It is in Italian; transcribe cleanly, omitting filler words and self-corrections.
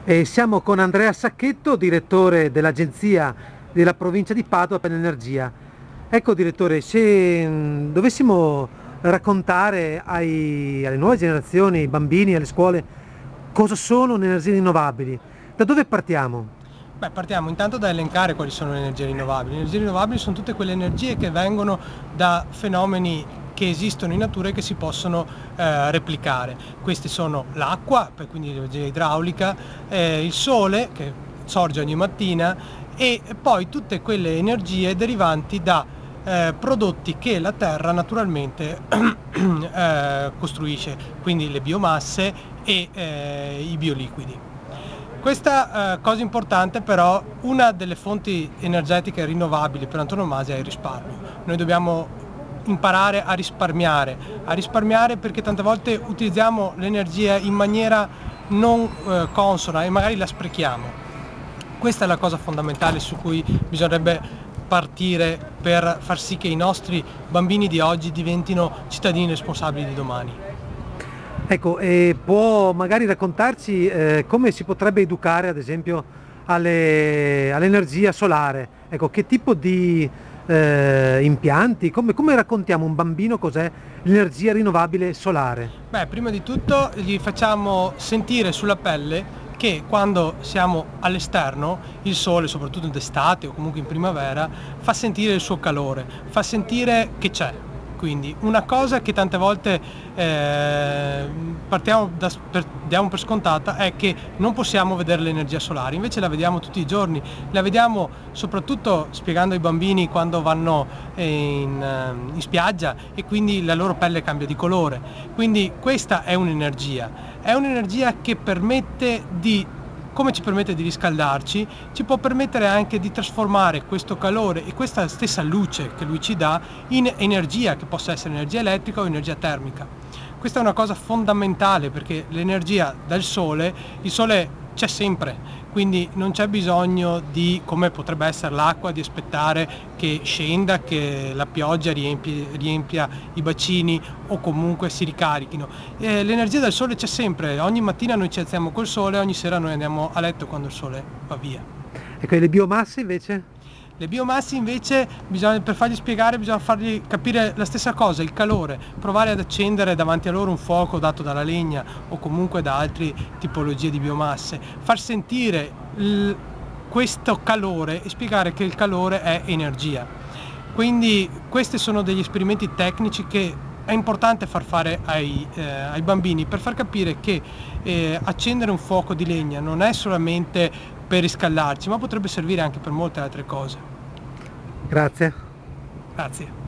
E siamo con Andrea Sacchetto, direttore dell'Agenzia della Provincia di Padova per l'Energia. Ecco direttore, se dovessimo raccontare alle nuove generazioni, ai bambini, alle scuole, cosa sono le energie rinnovabili, da dove partiamo? Beh, partiamo intanto da elencare quali sono le energie rinnovabili. Le energie rinnovabili sono tutte quelle energie che vengono da fenomeni che esistono in natura e che si possono replicare. Questi sono l'acqua, quindi l'energia idraulica, il sole che sorge ogni mattina e poi tutte quelle energie derivanti da prodotti che la terra naturalmente costruisce, quindi le biomasse e i bioliquidi. Questa cosa importante però, una delle fonti energetiche rinnovabili per antonomasia è il risparmio. Noi dobbiamo imparare a risparmiare perché tante volte utilizziamo l'energia in maniera non consona e magari la sprechiamo. Questa è la cosa fondamentale su cui bisognerebbe partire per far sì che i nostri bambini di oggi diventino cittadini responsabili di domani. Ecco, e può magari raccontarci come si potrebbe educare ad esempio all'energia solare? Ecco, che tipo di impianti, come raccontiamo a un bambino cos'è l'energia rinnovabile solare? Beh, prima di tutto gli facciamo sentire sulla pelle che quando siamo all'esterno il sole, soprattutto d'estate o comunque in primavera, fa sentire il suo calore, fa sentire che c'è. Quindi una cosa che tante volte diamo per scontata è che non possiamo vedere l'energia solare, invece la vediamo tutti i giorni, la vediamo soprattutto spiegando ai bambini quando vanno in spiaggia e quindi la loro pelle cambia di colore. Quindi questa è un'energia che permette come ci permette di riscaldarci, ci può permettere anche di trasformare questo calore e questa stessa luce che lui ci dà in energia, che possa essere energia elettrica o energia termica. Questa è una cosa fondamentale perché l'energia dal sole, il sole c'è sempre, quindi non c'è bisogno di, come potrebbe essere l'acqua, di aspettare che scenda, che la pioggia riempia i bacini o comunque si ricarichino. L'energia del sole c'è sempre, ogni mattina noi ci alziamo col sole, ogni sera noi andiamo a letto quando il sole va via. Ecco, e le biomasse invece? Le biomasse invece, per fargli spiegare, bisogna fargli capire la stessa cosa, il calore, provare ad accendere davanti a loro un fuoco dato dalla legna o comunque da altre tipologie di biomasse, far sentire questo calore e spiegare che il calore è energia. Quindi questi sono degli esperimenti tecnici che è importante far fare ai bambini per far capire che accendere un fuoco di legna non è solamente per riscaldarci, ma potrebbe servire anche per molte altre cose. Grazie. Grazie.